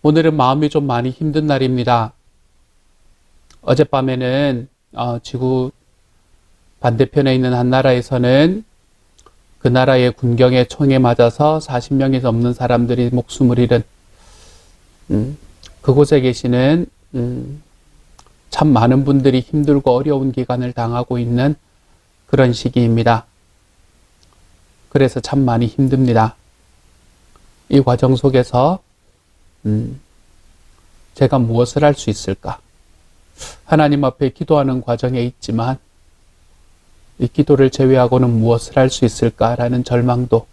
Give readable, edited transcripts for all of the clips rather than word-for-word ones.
오늘은 마음이 좀 많이 힘든 날입니다. 어젯밤에는 지구 반대편에 있는 한 나라에서는 그 나라의 군경의 총에 맞아서 40명이 넘는 사람들이 목숨을 잃은 그곳에 계시는 참 많은 분들이 힘들고 어려운 기간을 당하고 있는 그런 시기입니다. 그래서 참 많이 힘듭니다. 이 과정 속에서 제가 무엇을 할 수 있을까? 하나님 앞에 기도하는 과정에 있지만 이 기도를 제외하고는 무엇을 할 수 있을까라는 절망도,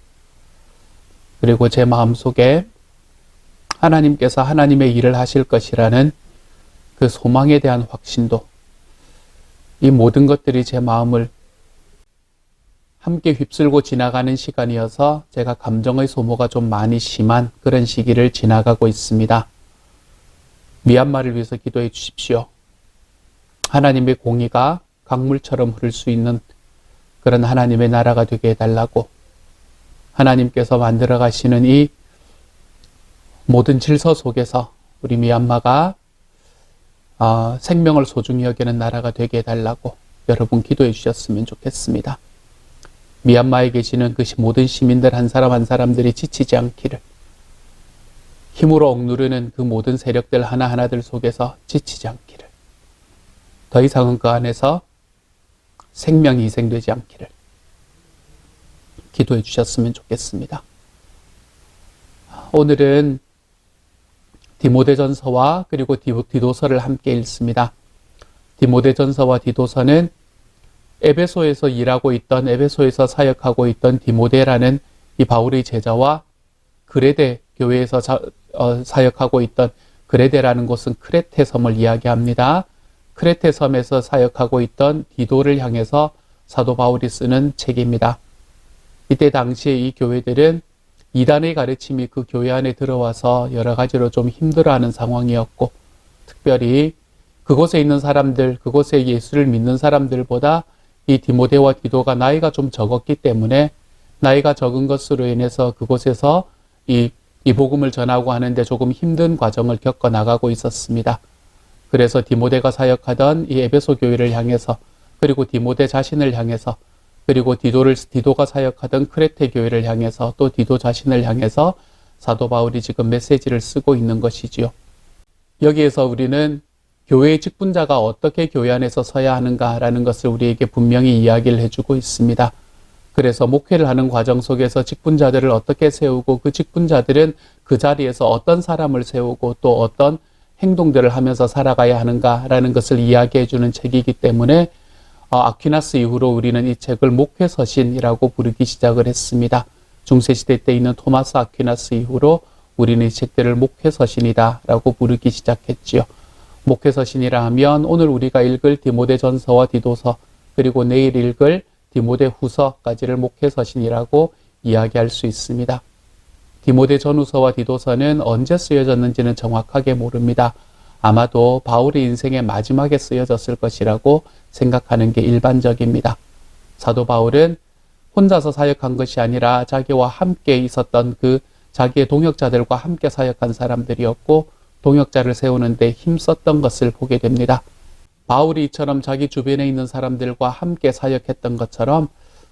그리고 제 마음속에 하나님께서 하나님의 일을 하실 것이라는 그 소망에 대한 확신도, 이 모든 것들이 제 마음을 함께 휩쓸고 지나가는 시간이어서 제가 감정의 소모가 좀 많이 심한 그런 시기를 지나가고 있습니다. 미얀마를 위해서 기도해 주십시오. 하나님의 공의가 강물처럼 흐를 수 있는 그런 하나님의 나라가 되게 해달라고, 하나님께서 만들어 가시는 이 모든 질서 속에서 우리 미얀마가 생명을 소중히 여기는 나라가 되게 해달라고 여러분 기도해 주셨으면 좋겠습니다. 미얀마에 계시는 그 모든 시민들 한 사람 한 사람들이 지치지 않기를, 힘으로 억누르는 그 모든 세력들 하나하나들 속에서 지치지 않기를, 더 이상은 그 안에서 생명이 희생되지 않기를 기도해 주셨으면 좋겠습니다. 오늘은 디모데전서와 그리고 디도서를 함께 읽습니다. 디모데전서와 디도서는 에베소에서 일하고 있던, 에베소에서 사역하고 있던 디모데라는 이 바울의 제자와 그레데 교회에서 사역하고 있던, 그레데라는 곳은 크레테 섬을 이야기합니다. 크레테 섬에서 사역하고 있던 디도를 향해서 사도 바울이 쓰는 책입니다. 이때 당시에 이 교회들은 이단의 가르침이 그 교회 안에 들어와서 여러 가지로 좀 힘들어하는 상황이었고, 특별히 그곳에 있는 사람들, 그곳에 예수를 믿는 사람들보다 이 디모데와 디도가 나이가 좀 적었기 때문에 나이가 적은 것으로 인해서 그곳에서 이 복음을 전하고 하는데 조금 힘든 과정을 겪어 나가고 있었습니다. 그래서 디모데가 사역하던 이 에베소 교회를 향해서, 그리고 디모데 자신을 향해서, 그리고 디도가 사역하던 크레테 교회를 향해서, 또 디도 자신을 향해서 사도 바울이 지금 메시지를 쓰고 있는 것이지요. 여기에서 우리는 교회의 직분자가 어떻게 교회 안에서 서야 하는가라는 것을 우리에게 분명히 이야기를 해주고 있습니다. 그래서 목회를 하는 과정 속에서 직분자들을 어떻게 세우고, 그 직분자들은 그 자리에서 어떤 사람을 세우고 또 어떤 행동들을 하면서 살아가야 하는가라는 것을 이야기해 주는 책이기 때문에 아퀴나스 이후로 우리는 이 책을 목회서신이라고 부르기 시작을 했습니다. 중세시대 때 있는 토마스 아퀴나스 이후로 우리는 이 책들을 목회서신이다라고 부르기 시작했지요. 목회서신이라 하면 오늘 우리가 읽을 디모데전서와 디도서, 그리고 내일 읽을 디모데후서까지를 목회서신이라고 이야기할 수 있습니다. 디모데전후서와 디도서는 언제 쓰여졌는지는 정확하게 모릅니다. 아마도 바울의 인생의 마지막에 쓰여졌을 것이라고 생각하는 게 일반적입니다. 사도 바울은 혼자서 사역한 것이 아니라 자기와 함께 있었던 그 자기의 동역자들과 함께 사역한 사람들이었고, 동역자를 세우는 데 힘썼던 것을 보게 됩니다. 바울이 이처럼 자기 주변에 있는 사람들과 함께 사역했던 것처럼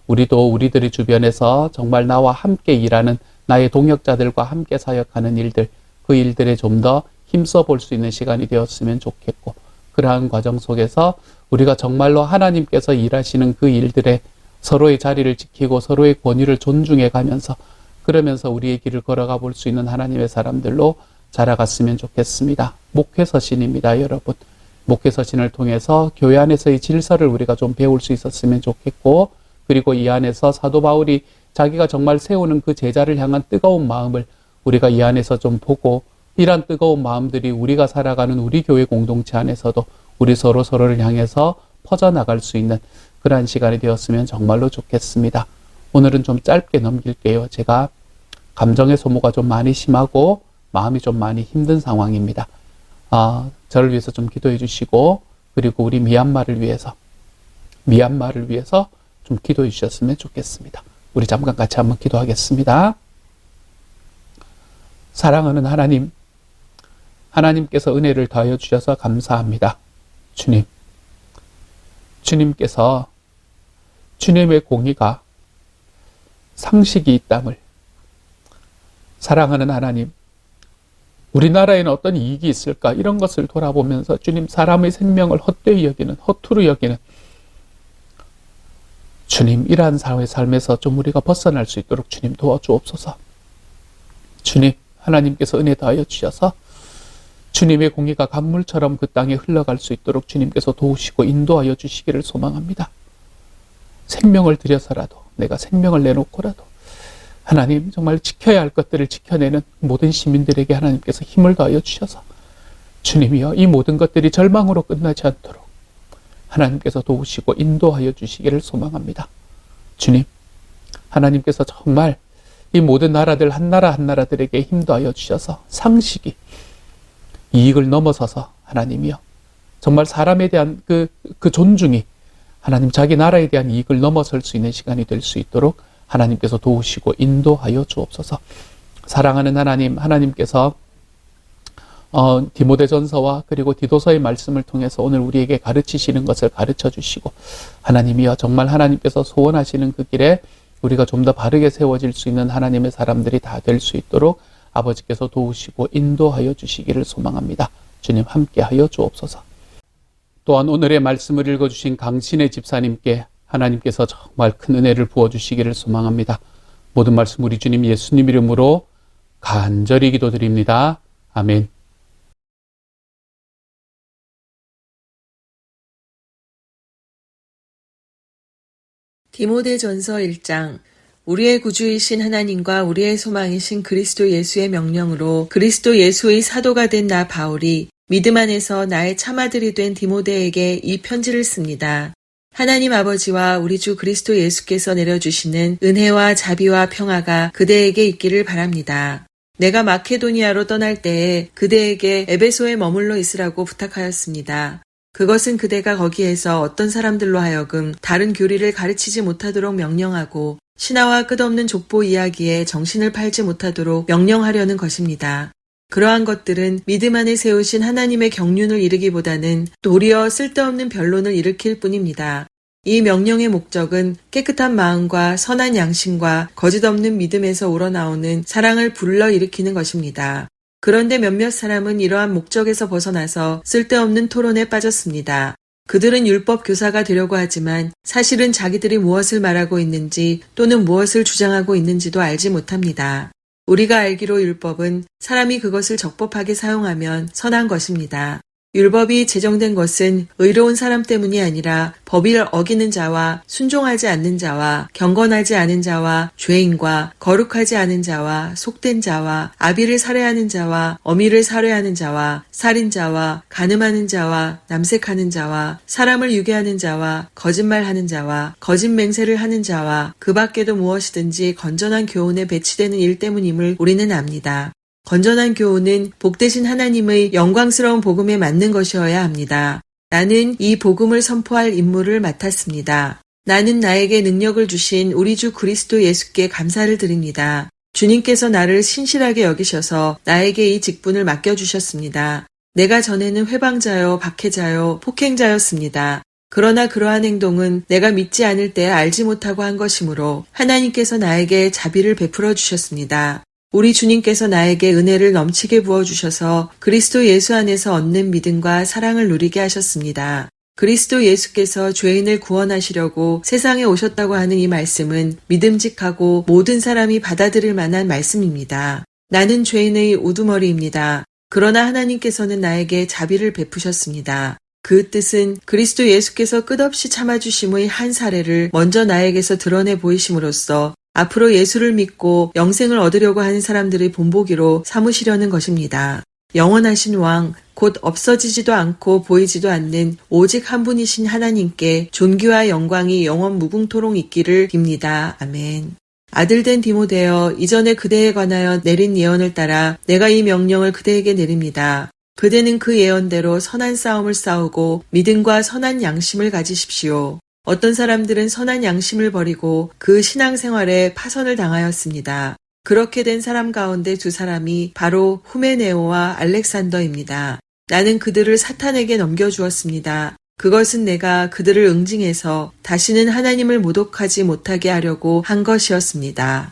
우리도 우리들의 주변에서 정말 나와 함께 일하는 나의 동역자들과 함께 사역하는 일들, 그 일들에 좀 더 힘써 볼 수 있는 시간이 되었으면 좋겠고, 그러한 과정 속에서 우리가 정말로 하나님께서 일하시는 그 일들에 서로의 자리를 지키고 서로의 권위를 존중해 가면서, 그러면서 우리의 길을 걸어가 볼 수 있는 하나님의 사람들로 자라갔으면 좋겠습니다. 목회서신입니다, 여러분. 목회서신을 통해서 교회 안에서의 질서를 우리가 좀 배울 수 있었으면 좋겠고, 그리고 이 안에서 사도 바울이 자기가 정말 세우는 그 제자를 향한 뜨거운 마음을 우리가 이 안에서 좀 보고, 이런 뜨거운 마음들이 우리가 살아가는 우리 교회 공동체 안에서도 우리 서로를 향해서 퍼져나갈 수 있는 그러한 시간이 되었으면 정말로 좋겠습니다. 오늘은 좀 짧게 넘길게요. 제가 감정의 소모가 좀 많이 심하고 마음이 좀 많이 힘든 상황입니다. 저를 위해서 좀 기도해 주시고, 그리고 우리 미얀마를 위해서 좀 기도해 주셨으면 좋겠습니다. 우리 잠깐 같이 한번 기도하겠습니다. 사랑하는 하나님, 하나님께서 은혜를 더하여 주셔서 감사합니다. 주님, 주님께서 주님의 공의가 상식이 있담을, 사랑하는 하나님, 우리나라에는 어떤 이익이 있을까 이런 것을 돌아보면서 주님, 사람의 생명을 헛되이 여기는, 허투루 여기는 주님, 이러한 삶에서 좀 우리가 벗어날 수 있도록 주님 도와주옵소서. 주님, 하나님께서 은혜 더하여 주셔서 주님의 공의가 강물처럼 그 땅에 흘러갈 수 있도록 주님께서 도우시고 인도하여 주시기를 소망합니다. 생명을 들여서라도, 내가 생명을 내놓고라도 하나님, 정말 지켜야 할 것들을 지켜내는 모든 시민들에게 하나님께서 힘을 더하여 주셔서 주님이여, 이 모든 것들이 절망으로 끝나지 않도록 하나님께서 도우시고 인도하여 주시기를 소망합니다. 주님, 하나님께서 정말 이 모든 나라들 한 나라 한 나라들에게 힘 더하여 주셔서 상식이 이익을 넘어서서 하나님이여, 정말 사람에 대한 그 존중이 하나님, 자기 나라에 대한 이익을 넘어설 수 있는 시간이 될 수 있도록 하나님께서 도우시고 인도하여 주옵소서. 사랑하는 하나님, 하나님께서 디모데전서와 그리고 디도서의 말씀을 통해서 오늘 우리에게 가르치시는 것을 가르쳐 주시고, 하나님이여, 정말 하나님께서 소원하시는 그 길에 우리가 좀 더 바르게 세워질 수 있는 하나님의 사람들이 다 될 수 있도록 아버지께서 도우시고 인도하여 주시기를 소망합니다. 주님, 함께하여 주옵소서. 또한 오늘의 말씀을 읽어주신 강신의 집사님께 하나님께서 정말 큰 은혜를 부어주시기를 소망합니다. 모든 말씀 우리 주님 예수님 이름으로 간절히 기도드립니다. 아멘. 디모데전서 1장. 우리의 구주이신 하나님과 우리의 소망이신 그리스도 예수의 명령으로 그리스도 예수의 사도가 된 나 바울이 믿음 안에서 나의 참아들이 된 디모데에게 이 편지를 씁니다. 하나님 아버지와 우리 주 그리스도 예수께서 내려주시는 은혜와 자비와 평화가 그대에게 있기를 바랍니다. 내가 마케도니아로 떠날 때에 그대에게 에베소에 머물러 있으라고 부탁하였습니다. 그것은 그대가 거기에서 어떤 사람들로 하여금 다른 교리를 가르치지 못하도록 명령하고 신하와 끝없는 족보 이야기에 정신을 팔지 못하도록 명령하려는 것입니다. 그러한 것들은 믿음 안에 세우신 하나님의 경륜을 이루기보다는 도리어 쓸데없는 변론을 일으킬 뿐입니다. 이 명령의 목적은 깨끗한 마음과 선한 양심과 거짓 없는 믿음에서 우러나오는 사랑을 불러일으키는 것입니다. 그런데 몇몇 사람은 이러한 목적에서 벗어나서 쓸데없는 토론에 빠졌습니다. 그들은 율법 교사가 되려고 하지만 사실은 자기들이 무엇을 말하고 있는지 또는 무엇을 주장하고 있는지도 알지 못합니다. 우리가 알기로 율법은 사람이 그것을 적법하게 사용하면 선한 것입니다. 율법이 제정된 것은 의로운 사람 때문이 아니라 법을 어기는 자와 순종하지 않는 자와 경건하지 않은 자와 죄인과 거룩하지 않은 자와 속된 자와 아비를 살해하는 자와 어미를 살해하는 자와 살인자와 간음하는 자와 남색하는 자와 사람을 유괴하는 자와 거짓말하는 자와 거짓 맹세를 하는 자와 그 밖에도 무엇이든지 건전한 교훈에 배치되는 일 때문임을 우리는 압니다. 건전한 교훈은 복되신 하나님의 영광스러운 복음에 맞는 것이어야 합니다. 나는 이 복음을 선포할 임무를 맡았습니다. 나는 나에게 능력을 주신 우리 주 그리스도 예수께 감사를 드립니다. 주님께서 나를 신실하게 여기셔서 나에게 이 직분을 맡겨주셨습니다. 내가 전에는 회방자요, 박해자요, 폭행자였습니다. 그러나 그러한 행동은 내가 믿지 않을 때 알지 못하고 한 것이므로 하나님께서 나에게 자비를 베풀어 주셨습니다. 우리 주님께서 나에게 은혜를 넘치게 부어주셔서 그리스도 예수 안에서 얻는 믿음과 사랑을 누리게 하셨습니다. 그리스도 예수께서 죄인을 구원하시려고 세상에 오셨다고 하는 이 말씀은 믿음직하고 모든 사람이 받아들일 만한 말씀입니다. 나는 죄인의 우두머리입니다. 그러나 하나님께서는 나에게 자비를 베푸셨습니다. 그 뜻은 그리스도 예수께서 끝없이 참아주심의 한 사례를 먼저 나에게서 드러내 보이심으로써 앞으로 예수를 믿고 영생을 얻으려고 하는 사람들의 본보기로 삼으시려는 것입니다. 영원하신 왕, 곧 없어지지도 않고 보이지도 않는 오직 한 분이신 하나님께 존귀와 영광이 영원 무궁토록 있기를 빕니다. 아멘. 아들된 디모데여, 이전에 그대에 관하여 내린 예언을 따라 내가 이 명령을 그대에게 내립니다. 그대는 그 예언대로 선한 싸움을 싸우고 믿음과 선한 양심을 가지십시오. 어떤 사람들은 선한 양심을 버리고 그 신앙생활에 파선을 당하였습니다. 그렇게 된 사람 가운데 두 사람이 바로 후메네오와 알렉산더입니다. 나는 그들을 사탄에게 넘겨주었습니다. 그것은 내가 그들을 응징해서 다시는 하나님을 모독하지 못하게 하려고 한 것이었습니다.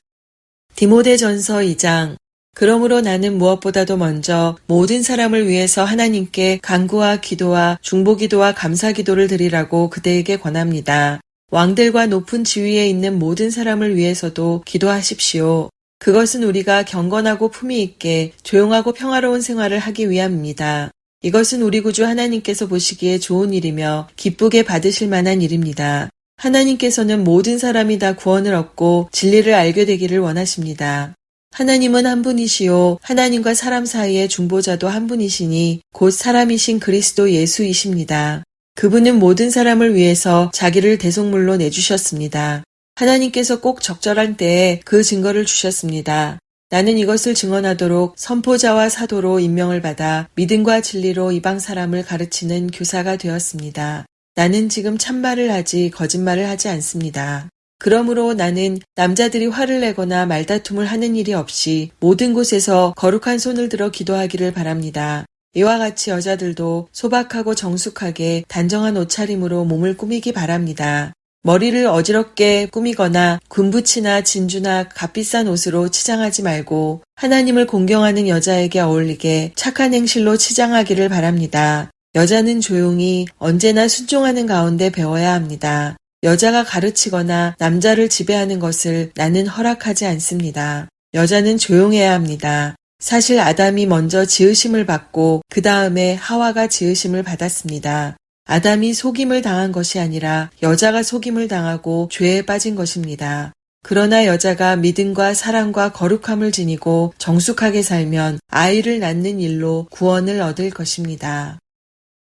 디모데전서 2장. 그러므로 나는 무엇보다도 먼저 모든 사람을 위해서 하나님께 간구와 기도와 중보기도와 감사기도를 드리라고 그대에게 권합니다. 왕들과 높은 지위에 있는 모든 사람을 위해서도 기도하십시오. 그것은 우리가 경건하고 품위 있게 조용하고 평화로운 생활을 하기 위함입니다. 이것은 우리 구주 하나님께서 보시기에 좋은 일이며 기쁘게 받으실 만한 일입니다. 하나님께서는 모든 사람이 다 구원을 얻고 진리를 알게 되기를 원하십니다. 하나님은 한 분이시요 하나님과 사람 사이의 중보자도 한 분이시니 곧 사람이신 그리스도 예수이십니다. 그분은 모든 사람을 위해서 자기를 대속물로 내주셨습니다. 하나님께서 꼭 적절한 때에 그 증거를 주셨습니다. 나는 이것을 증언하도록 선포자와 사도로 임명을 받아 믿음과 진리로 이방 사람을 가르치는 교사가 되었습니다. 나는 지금 참말을 하지 거짓말을 하지 않습니다. 그러므로 나는 남자들이 화를 내거나 말다툼을 하는 일이 없이 모든 곳에서 거룩한 손을 들어 기도하기를 바랍니다. 이와 같이 여자들도 소박하고 정숙하게 단정한 옷차림으로 몸을 꾸미기 바랍니다. 머리를 어지럽게 꾸미거나 군부치나 진주나 값비싼 옷으로 치장하지 말고 하나님을 공경하는 여자에게 어울리게 착한 행실로 치장하기를 바랍니다. 여자는 조용히 언제나 순종하는 가운데 배워야 합니다. 여자가 가르치거나 남자를 지배하는 것을 나는 허락하지 않습니다. 여자는 조용해야 합니다. 사실 아담이 먼저 지으심을 받고 그 다음에 하와가 지으심을 받았습니다. 아담이 속임을 당한 것이 아니라 여자가 속임을 당하고 죄에 빠진 것입니다. 그러나 여자가 믿음과 사랑과 거룩함을 지니고 정숙하게 살면 아이를 낳는 일로 구원을 얻을 것입니다.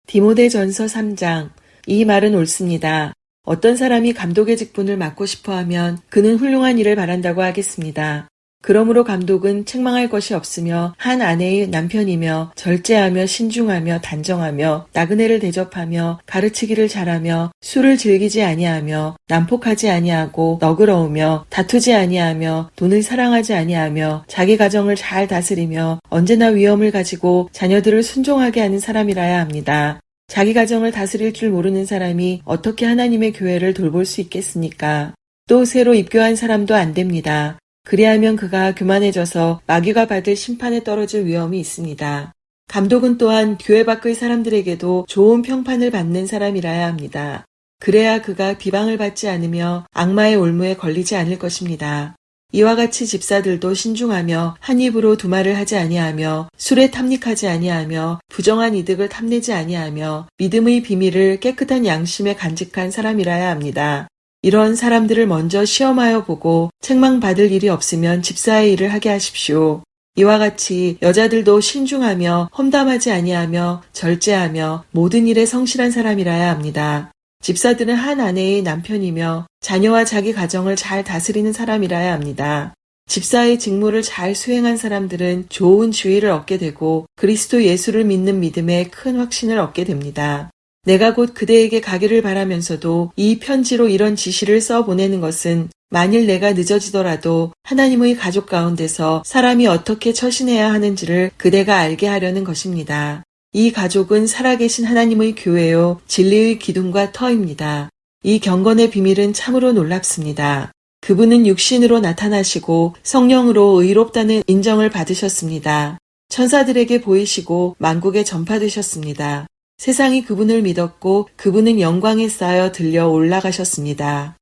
디모데전서 3장. 이 말은 옳습니다. 어떤 사람이 감독의 직분을 맡고 싶어하면 그는 훌륭한 일을 바란다고 하겠습니다. 그러므로 감독은 책망할 것이 없으며 한 아내의 남편이며 절제하며 신중하며 단정하며 나그네를 대접하며 가르치기를 잘하며 술을 즐기지 아니하며 난폭하지 아니하고 너그러우며 다투지 아니하며 돈을 사랑하지 아니하며 자기 가정을 잘 다스리며 언제나 위엄을 가지고 자녀들을 순종하게 하는 사람이라야 합니다. 자기 가정을 다스릴 줄 모르는 사람이 어떻게 하나님의 교회를 돌볼 수 있겠습니까? 또 새로 입교한 사람도 안 됩니다. 그리하면 그가 교만해져서 마귀가 받을 심판에 떨어질 위험이 있습니다. 감독은 또한 교회 밖의 사람들에게도 좋은 평판을 받는 사람이라야 합니다. 그래야 그가 비방을 받지 않으며 악마의 올무에 걸리지 않을 것입니다. 이와 같이 집사들도 신중하며 한 입으로 두 말을 하지 아니하며 술에 탐닉하지 아니하며 부정한 이득을 탐내지 아니하며 믿음의 비밀을 깨끗한 양심에 간직한 사람이라야 합니다. 이런 사람들을 먼저 시험하여 보고 책망받을 일이 없으면 집사의 일을 하게 하십시오. 이와 같이 여자들도 신중하며 험담하지 아니하며 절제하며 모든 일에 성실한 사람이라야 합니다. 집사들은 한 아내의 남편이며 자녀와 자기 가정을 잘 다스리는 사람이라야 합니다. 집사의 직무를 잘 수행한 사람들은 좋은 지위를 얻게 되고 그리스도 예수를 믿는 믿음에 큰 확신을 얻게 됩니다. 내가 곧 그대에게 가기를 바라면서도 이 편지로 이런 지시를 써보내는 것은 만일 내가 늦어지더라도 하나님의 가족 가운데서 사람이 어떻게 처신해야 하는지를 그대가 알게 하려는 것입니다. 이 가족은 살아계신 하나님의 교회요 진리의 기둥과 터입니다. 이 경건의 비밀은 참으로 놀랍습니다. 그분은 육신으로 나타나시고 성령으로 의롭다는 인정을 받으셨습니다. 천사들에게 보이시고 만국에 전파되셨습니다. 세상이 그분을 믿었고 그분은 영광에 쌓여 들려 올라가셨습니다.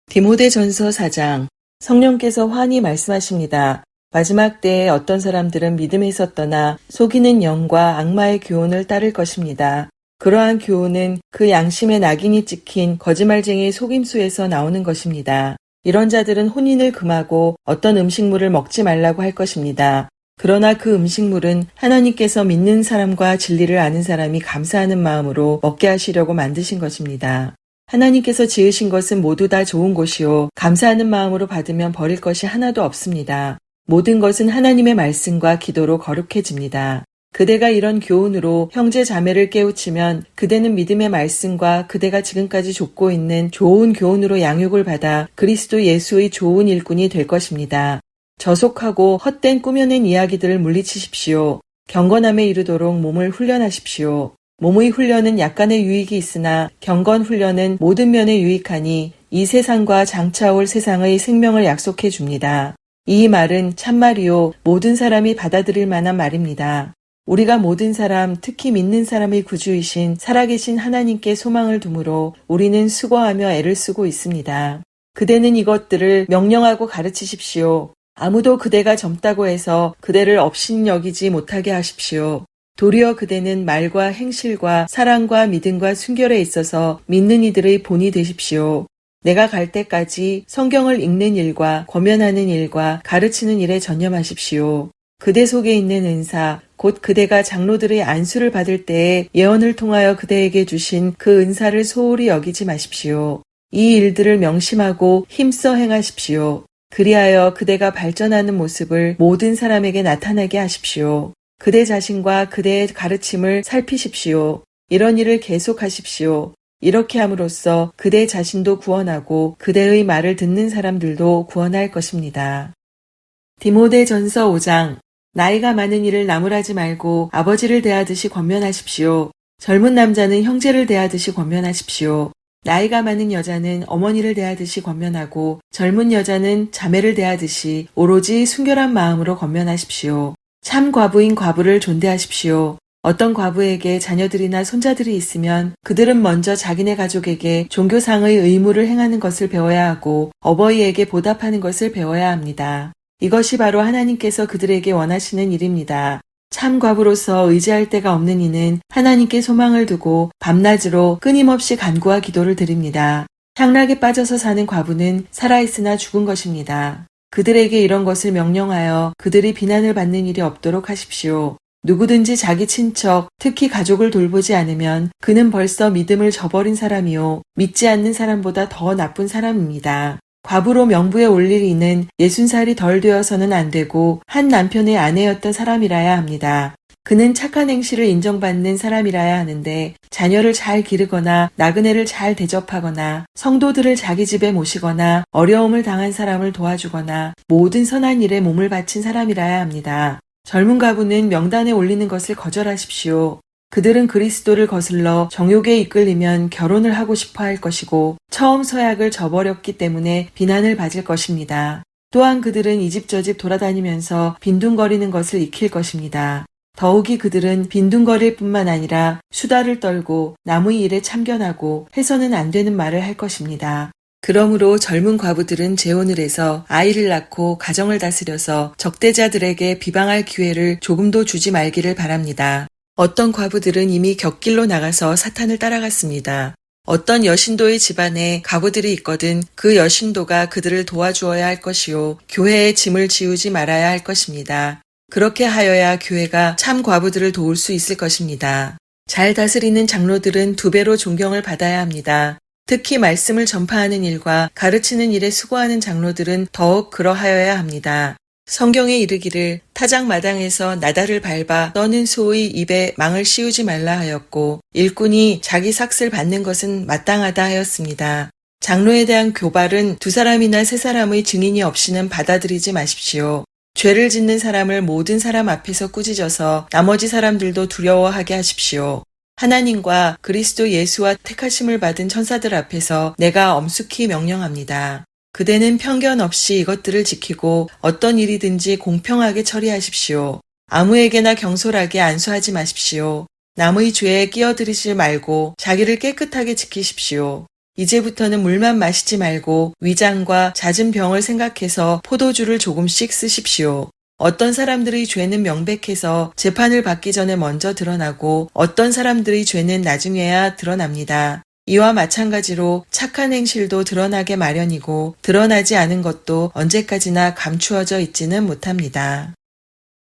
디모데전서 4장. 성령께서 환히 말씀하십니다. 마지막 때에 어떤 사람들은 믿음에서 떠나 속이는 영과 악마의 교훈을 따를 것입니다. 그러한 교훈은 그 양심의 낙인이 찍힌 거짓말쟁이의 속임수에서 나오는 것입니다. 이런 자들은 혼인을 금하고 어떤 음식물을 먹지 말라고 할 것입니다. 그러나 그 음식물은 하나님께서 믿는 사람과 진리를 아는 사람이 감사하는 마음으로 먹게 하시려고 만드신 것입니다. 하나님께서 지으신 것은 모두 다 좋은 것이요 감사하는 마음으로 받으면 버릴 것이 하나도 없습니다. 모든 것은 하나님의 말씀과 기도로 거룩해집니다. 그대가 이런 교훈으로 형제 자매를 깨우치면 그대는 믿음의 말씀과 그대가 지금까지 좇고 있는 좋은 교훈으로 양육을 받아 그리스도 예수의 좋은 일꾼이 될 것입니다. 저속하고 헛된 꾸며낸 이야기들을 물리치십시오. 경건함에 이르도록 몸을 훈련하십시오. 몸의 훈련은 약간의 유익이 있으나 경건 훈련은 모든 면에 유익하니 이 세상과 장차 올 세상의 생명을 약속해 줍니다. 이 말은 참말이요 모든 사람이 받아들일 만한 말입니다. 우리가 모든 사람, 특히 믿는 사람의 구주이신 살아계신 하나님께 소망을 두므로 우리는 수고하며 애를 쓰고 있습니다. 그대는 이것들을 명령하고 가르치십시오. 아무도 그대가 젊다고 해서 그대를 업신여기지 못하게 하십시오. 도리어 그대는 말과 행실과 사랑과 믿음과 순결에 있어서 믿는 이들의 본이 되십시오. 내가 갈 때까지 성경을 읽는 일과 권면하는 일과 가르치는 일에 전념하십시오. 그대 속에 있는 은사, 곧 그대가 장로들의 안수를 받을 때에 예언을 통하여 그대에게 주신 그 은사를 소홀히 여기지 마십시오. 이 일들을 명심하고 힘써 행하십시오. 그리하여 그대가 발전하는 모습을 모든 사람에게 나타나게 하십시오. 그대 자신과 그대의 가르침을 살피십시오. 이런 일을 계속하십시오. 이렇게 함으로써 그대 자신도 구원하고 그대의 말을 듣는 사람들도 구원할 것입니다. 디모데전서 5장. 나이가 많은 이를 나무라지 말고 아버지를 대하듯이 권면하십시오. 젊은 남자는 형제를 대하듯이 권면하십시오. 나이가 많은 여자는 어머니를 대하듯이 권면하고 젊은 여자는 자매를 대하듯이 오로지 순결한 마음으로 권면하십시오. 참 과부인 과부를 존대하십시오. 어떤 과부에게 자녀들이나 손자들이 있으면 그들은 먼저 자기네 가족에게 종교상의 의무를 행하는 것을 배워야 하고 어버이에게 보답하는 것을 배워야 합니다. 이것이 바로 하나님께서 그들에게 원하시는 일입니다. 참 과부로서 의지할 데가 없는 이는 하나님께 소망을 두고 밤낮으로 끊임없이 간구와 기도를 드립니다. 향락에 빠져서 사는 과부는 살아있으나 죽은 것입니다. 그들에게 이런 것을 명령하여 그들이 비난을 받는 일이 없도록 하십시오. 누구든지 자기 친척, 특히 가족을 돌보지 않으면 그는 벌써 믿음을 저버린 사람이요. 믿지 않는 사람보다 더 나쁜 사람입니다. 과부로 명부에 올릴 이는 60살이 덜 되어서는 안 되고 한 남편의 아내였던 사람이라야 합니다. 그는 착한 행실을 인정받는 사람이라야 하는데 자녀를 잘 기르거나 나그네를 잘 대접하거나 성도들을 자기 집에 모시거나 어려움을 당한 사람을 도와주거나 모든 선한 일에 몸을 바친 사람이라야 합니다. 젊은 과부는 명단에 올리는 것을 거절하십시오. 그들은 그리스도를 거슬러 정욕에 이끌리면 결혼을 하고 싶어 할 것이고 처음 서약을 저버렸기 때문에 비난을 받을 것입니다. 또한 그들은 이 집 저 집 돌아다니면서 빈둥거리는 것을 익힐 것입니다. 더욱이 그들은 빈둥거릴 뿐만 아니라 수다를 떨고 남의 일에 참견하고 해서는 안 되는 말을 할 것입니다. 그러므로 젊은 과부들은 재혼을 해서 아이를 낳고 가정을 다스려서 적대자들에게 비방할 기회를 조금도 주지 말기를 바랍니다. 어떤 과부들은 이미 곁길로 나가서 사탄을 따라갔습니다. 어떤 여신도의 집안에 과부들이 있거든 그 여신도가 그들을 도와주어야 할 것이요 교회의 짐을 지우지 말아야 할 것입니다. 그렇게 하여야 교회가 참 과부들을 도울 수 있을 것입니다. 잘 다스리는 장로들은 2배로 존경을 받아야 합니다. 특히 말씀을 전파하는 일과 가르치는 일에 수고하는 장로들은 더욱 그러하여야 합니다. 성경에 이르기를 타작마당에서 나달을 밟아 떠는 소의 입에 망을 씌우지 말라 하였고 일꾼이 자기 삭슬 받는 것은 마땅하다 하였습니다. 장로에 대한 교발은 2사람이나 3사람의 증인이 없이는 받아들이지 마십시오. 죄를 짓는 사람을 모든 사람 앞에서 꾸짖어서 나머지 사람들도 두려워하게 하십시오. 하나님과 그리스도 예수와 택하심을 받은 천사들 앞에서 내가 엄숙히 명령합니다. 그대는 편견 없이 이것들을 지키고 어떤 일이든지 공평하게 처리하십시오. 아무에게나 경솔하게 안수하지 마십시오. 남의 죄에 끼어들이지 말고 자기를 깨끗하게 지키십시오. 이제부터는 물만 마시지 말고 위장과 잦은 병을 생각해서 포도주를 조금씩 쓰십시오. 어떤 사람들의 죄는 명백해서 재판을 받기 전에 먼저 드러나고 어떤 사람들의 죄는 나중에야 드러납니다. 이와 마찬가지로 착한 행실도 드러나게 마련이고 드러나지 않은 것도 언제까지나 감추어져 있지는 못합니다.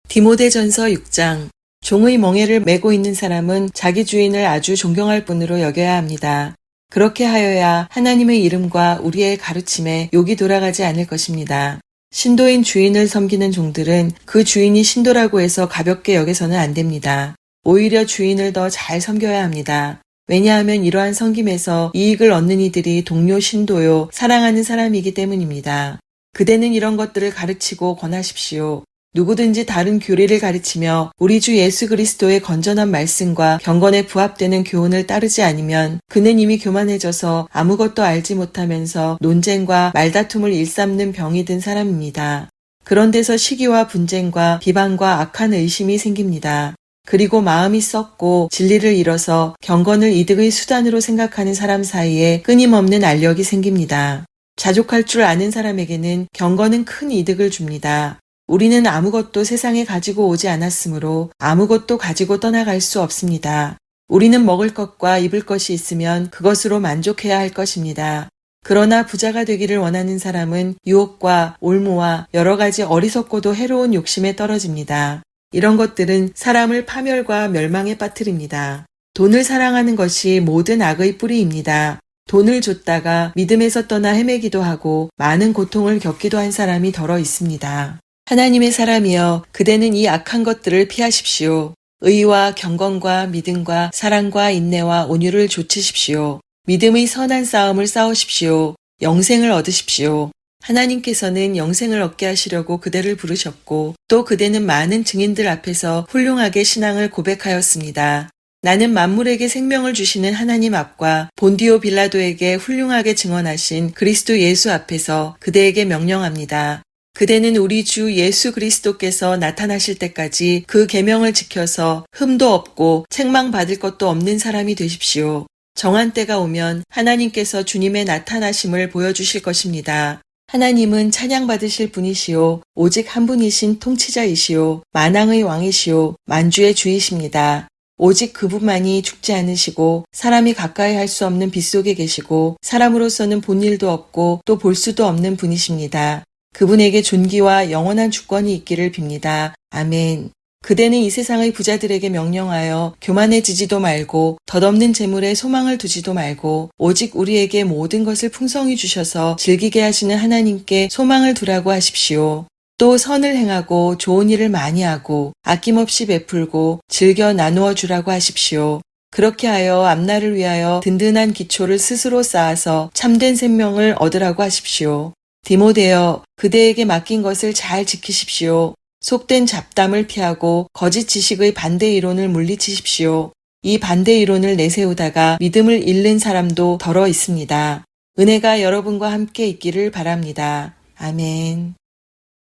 디모데전서 6장. 종의 멍에를 메고 있는 사람은 자기 주인을 아주 존경할 뿐으로 여겨야 합니다. 그렇게 하여야 하나님의 이름과 우리의 가르침에 욕이 돌아가지 않을 것입니다. 신도인 주인을 섬기는 종들은 그 주인이 신도라고 해서 가볍게 여겨서는 안 됩니다. 오히려 주인을 더 잘 섬겨야 합니다. 왜냐하면 이러한 섬김에서 이익을 얻는 이들이 동료 신도요, 사랑하는 사람이기 때문입니다. 그대는 이런 것들을 가르치고 권하십시오. 누구든지 다른 교리를 가르치며 우리 주 예수 그리스도의 건전한 말씀과 경건에 부합되는 교훈을 따르지 않으면 그는 이미 교만해져서 아무것도 알지 못하면서 논쟁과 말다툼을 일삼는 병이 든 사람입니다. 그런 데서 시기와 분쟁과 비방과 악한 의심이 생깁니다. 그리고 마음이 썩고 진리를 잃어서 경건을 이득의 수단으로 생각하는 사람 사이에 끊임없는 알력이 생깁니다. 자족할 줄 아는 사람에게는 경건은 큰 이득을 줍니다. 우리는 아무것도 세상에 가지고 오지 않았으므로 아무것도 가지고 떠나갈 수 없습니다. 우리는 먹을 것과 입을 것이 있으면 그것으로 만족해야 할 것입니다. 그러나 부자가 되기를 원하는 사람은 유혹과 올무와 여러 가지 어리석고도 해로운 욕심에 떨어집니다. 이런 것들은 사람을 파멸과 멸망에 빠뜨립니다. 돈을 사랑하는 것이 모든 악의 뿌리입니다. 돈을 줬다가 믿음에서 떠나 헤매기도 하고 많은 고통을 겪기도 한 사람이 더러 있습니다. 하나님의 사람이여, 그대는 이 악한 것들을 피하십시오. 의와 경건과 믿음과 사랑과 인내와 온유를 좇으십시오. 믿음의 선한 싸움을 싸우십시오. 영생을 얻으십시오. 하나님께서는 영생을 얻게 하시려고 그대를 부르셨고 또 그대는 많은 증인들 앞에서 훌륭하게 신앙을 고백하였습니다. 나는 만물에게 생명을 주시는 하나님 앞과 본디오 빌라도에게 훌륭하게 증언하신 그리스도 예수 앞에서 그대에게 명령합니다. 그대는 우리 주 예수 그리스도께서 나타나실 때까지 그 계명을 지켜서 흠도 없고 책망받을 것도 없는 사람이 되십시오. 정한 때가 오면 하나님께서 주님의 나타나심을 보여주실 것입니다. 하나님은 찬양받으실 분이시요 오직 한 분이신 통치자이시요 만왕의 왕이시요 만주의 주이십니다. 오직 그분만이 죽지 않으시고 사람이 가까이 할 수 없는 빗속에 계시고 사람으로서는 본 일도 없고 또 볼 수도 없는 분이십니다. 그분에게 존귀와 영원한 주권이 있기를 빕니다. 아멘. 그대는 이 세상의 부자들에게 명령하여 교만해지지도 말고 덧없는 재물에 소망을 두지도 말고 오직 우리에게 모든 것을 풍성히 주셔서 즐기게 하시는 하나님께 소망을 두라고 하십시오. 또 선을 행하고 좋은 일을 많이 하고 아낌없이 베풀고 즐겨 나누어 주라고 하십시오. 그렇게 하여 앞날을 위하여 든든한 기초를 스스로 쌓아서 참된 생명을 얻으라고 하십시오. 디모데여, 그대에게 맡긴 것을 잘 지키십시오. 속된 잡담을 피하고 거짓 지식의 반대 이론을 물리치십시오. 이 반대 이론을 내세우다가 믿음을 잃는 사람도 더러 있습니다. 은혜가 여러분과 함께 있기를 바랍니다. 아멘.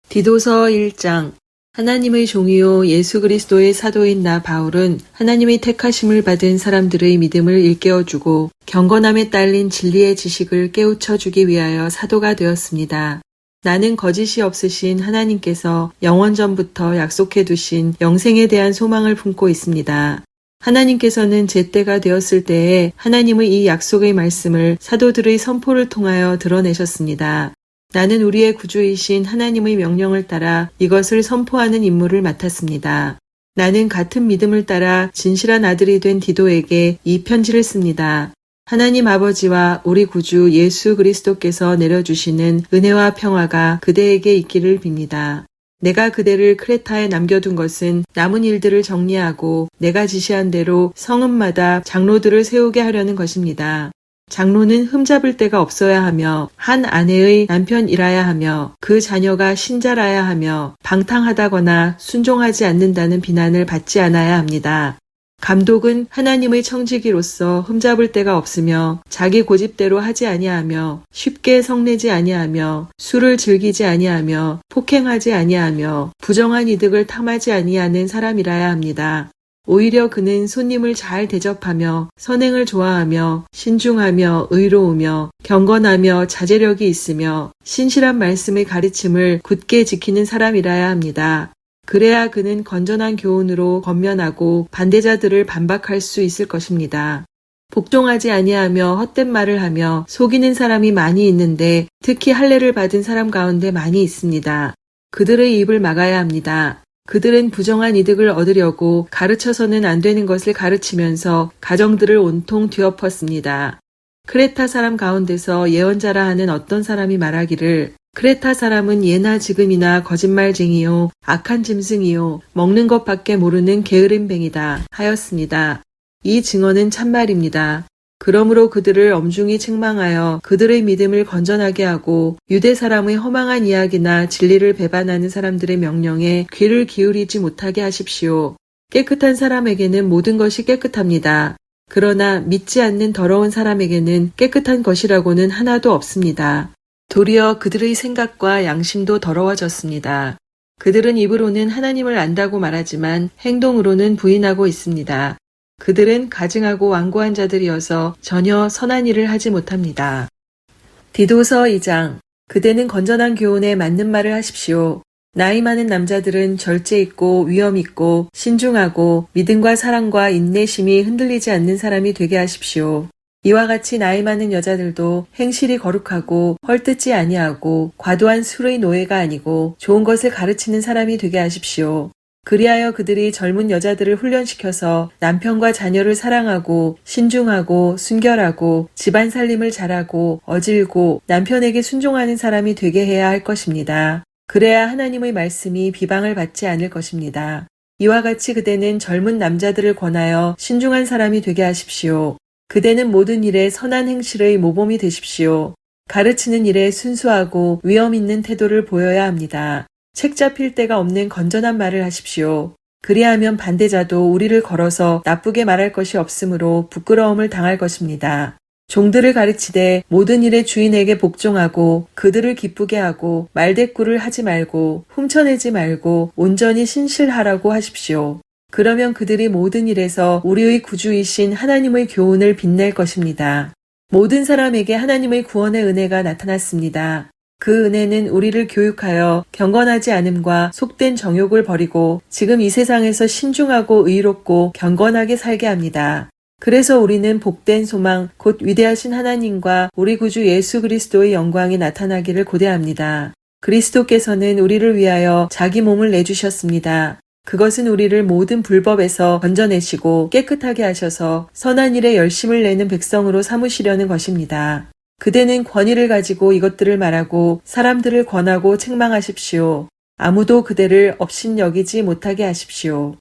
디도서 1장. 하나님의 종이요 예수 그리스도의 사도인 나 바울은 하나님의 택하심을 받은 사람들의 믿음을 일깨워주고 경건함에 딸린 진리의 지식을 깨우쳐주기 위하여 사도가 되었습니다. 나는 거짓이 없으신 하나님께서 영원전부터 약속해 두신 영생에 대한 소망을 품고 있습니다. 하나님께서는 제때가 되었을 때에 하나님의 이 약속의 말씀을 사도들의 선포를 통하여 드러내셨습니다. 나는 우리의 구주이신 하나님의 명령을 따라 이것을 선포하는 임무를 맡았습니다. 나는 같은 믿음을 따라 진실한 아들이 된 디도에게 이 편지를 씁니다. 하나님 아버지와 우리 구주 예수 그리스도께서 내려주시는 은혜와 평화가 그대에게 있기를 빕니다. 내가 그대를 크레타에 남겨둔 것은 남은 일들을 정리하고 내가 지시한 대로 성읍마다 장로들을 세우게 하려는 것입니다. 장로는 흠잡을 데가 없어야 하며 한 아내의 남편이라야 하며 그 자녀가 신자라야 하며 방탕하다거나 순종하지 않는다는 비난을 받지 않아야 합니다. 감독은 하나님의 청지기로서 흠잡을 데가 없으며 자기 고집대로 하지 아니하며 쉽게 성내지 아니하며 술을 즐기지 아니하며 폭행하지 아니하며 부정한 이득을 탐하지 아니하는 사람이라야 합니다. 오히려 그는 손님을 잘 대접하며 선행을 좋아하며 신중하며 의로우며 경건하며 자제력이 있으며 신실한 말씀의 가르침을 굳게 지키는 사람이라야 합니다. 그래야 그는 건전한 교훈으로 권면하고 반대자들을 반박할 수 있을 것입니다. 복종하지 아니하며 헛된 말을 하며 속이는 사람이 많이 있는데 특히 할례를 받은 사람 가운데 많이 있습니다. 그들의 입을 막아야 합니다. 그들은 부정한 이득을 얻으려고 가르쳐서는 안 되는 것을 가르치면서 가정들을 온통 뒤엎었습니다. 크레타 사람 가운데서 예언자라 하는 어떤 사람이 말하기를 크레타 사람은 예나 지금이나 거짓말쟁이요 악한 짐승이요 먹는 것밖에 모르는 게으름뱅이다 하였습니다. 이 증언은 참말입니다. 그러므로 그들을 엄중히 책망하여 그들의 믿음을 건전하게 하고 유대 사람의 허망한 이야기나 진리를 배반하는 사람들의 명령에 귀를 기울이지 못하게 하십시오. 깨끗한 사람에게는 모든 것이 깨끗합니다. 그러나 믿지 않는 더러운 사람에게는 깨끗한 것이라고는 하나도 없습니다. 도리어 그들의 생각과 양심도 더러워졌습니다. 그들은 입으로는 하나님을 안다고 말하지만 행동으로는 부인하고 있습니다. 그들은 가증하고 완고한 자들이어서 전혀 선한 일을 하지 못합니다. 디도서 2장. 그대는 건전한 교훈에 맞는 말을 하십시오. 나이 많은 남자들은 절제 있고 위엄 있고 신중하고 믿음과 사랑과 인내심이 흔들리지 않는 사람이 되게 하십시오. 이와 같이 나이 많은 여자들도 행실이 거룩하고 헐뜯지 아니하고 과도한 술의 노예가 아니고 좋은 것을 가르치는 사람이 되게 하십시오. 그리하여 그들이 젊은 여자들을 훈련시켜서 남편과 자녀를 사랑하고 신중하고 순결하고 집안 살림을 잘하고 어질고 남편에게 순종하는 사람이 되게 해야 할 것입니다. 그래야 하나님의 말씀이 비방을 받지 않을 것입니다. 이와 같이 그대는 젊은 남자들을 권하여 신중한 사람이 되게 하십시오. 그대는 모든 일에 선한 행실의 모범이 되십시오. 가르치는 일에 순수하고 위엄 있는 태도를 보여야 합니다. 책 잡힐 데가 없는 건전한 말을 하십시오. 그리하면 반대자도 우리를 걸어서 나쁘게 말할 것이 없으므로 부끄러움을 당할 것입니다. 종들을 가르치되 모든 일에 주인에게 복종하고 그들을 기쁘게 하고 말대꾸를 하지 말고 훔쳐내지 말고 온전히 신실하라고 하십시오. 그러면 그들이 모든 일에서 우리의 구주이신 하나님의 교훈을 빛낼 것입니다. 모든 사람에게 하나님의 구원의 은혜가 나타났습니다. 그 은혜는 우리를 교육하여 경건하지 않음과 속된 정욕을 버리고 지금 이 세상에서 신중하고 의롭고 경건하게 살게 합니다. 그래서 우리는 복된 소망, 곧 위대하신 하나님과 우리 구주 예수 그리스도의 영광이 나타나기를 고대합니다. 그리스도께서는 우리를 위하여 자기 몸을 내주셨습니다. 그것은 우리를 모든 불법에서 건져내시고 깨끗하게 하셔서 선한 일에 열심을 내는 백성으로 삼으시려는 것입니다. 그대는 권위를 가지고 이것들을 말하고 사람들을 권하고 책망하십시오. 아무도 그대를 업신여기지 못하게 하십시오.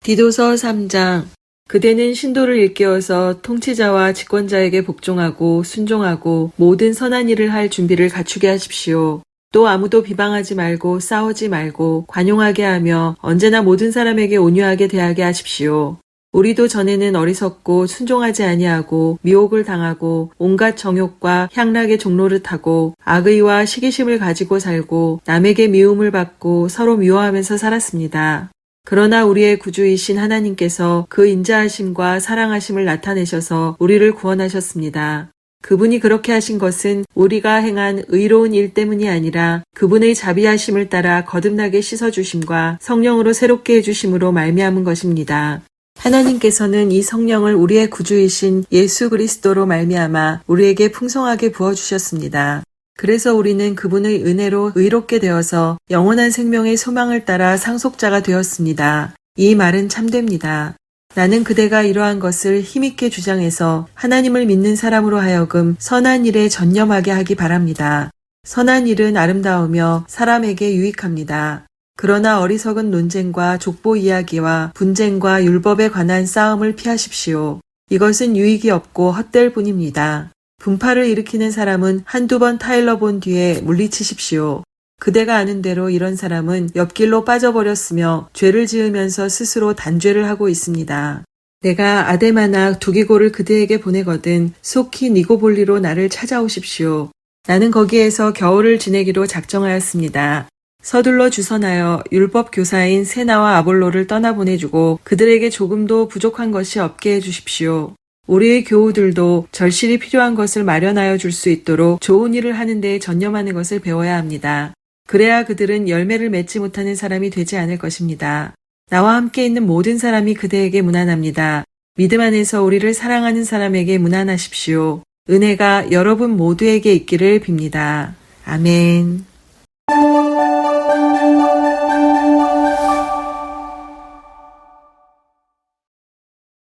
디도서 3장. 그대는 신도를 일깨워서 통치자와 집권자에게 복종하고 순종하고 모든 선한 일을 할 준비를 갖추게 하십시오. 또 아무도 비방하지 말고 싸우지 말고 관용하게 하며 언제나 모든 사람에게 온유하게 대하게 하십시오. 우리도 전에는 어리석고 순종하지 아니하고 미혹을 당하고 온갖 정욕과 향락의 종로를 타고 악의와 시기심을 가지고 살고 남에게 미움을 받고 서로 미워하면서 살았습니다. 그러나 우리의 구주이신 하나님께서 그 인자하심과 사랑하심을 나타내셔서 우리를 구원하셨습니다. 그분이 그렇게 하신 것은 우리가 행한 의로운 일 때문이 아니라 그분의 자비하심을 따라 거듭나게 씻어주심과 성령으로 새롭게 해주심으로 말미암은 것입니다. 하나님께서는 이 성령을 우리의 구주이신 예수 그리스도로 말미암아 우리에게 풍성하게 부어주셨습니다. 그래서 우리는 그분의 은혜로 의롭게 되어서 영원한 생명의 소망을 따라 상속자가 되었습니다. 이 말은 참됩니다. 나는 그대가 이러한 것을 힘있게 주장해서 하나님을 믿는 사람으로 하여금 선한 일에 전념하게 하기 바랍니다. 선한 일은 아름다우며 사람에게 유익합니다. 그러나 어리석은 논쟁과 족보 이야기와 분쟁과 율법에 관한 싸움을 피하십시오. 이것은 유익이 없고 헛될 뿐입니다. 분파를 일으키는 사람은 한두 번 타일러 본 뒤에 물리치십시오. 그대가 아는 대로 이런 사람은 옆길로 빠져버렸으며 죄를 지으면서 스스로 단죄를 하고 있습니다. 내가 아데마나 두기고를 그대에게 보내거든 속히 니고볼리로 나를 찾아오십시오. 나는 거기에서 겨울을 지내기로 작정하였습니다. 서둘러 주선하여 율법 교사인 세나와 아볼로를 떠나보내주고 그들에게 조금도 부족한 것이 없게 해주십시오. 우리의 교우들도 절실히 필요한 것을 마련하여 줄 수 있도록 좋은 일을 하는 데에 전념하는 것을 배워야 합니다. 그래야 그들은 열매를 맺지 못하는 사람이 되지 않을 것입니다. 나와 함께 있는 모든 사람이 그대에게 문안합니다. 믿음 안에서 우리를 사랑하는 사람에게 문안하십시오. 은혜가 여러분 모두에게 있기를 빕니다. 아멘.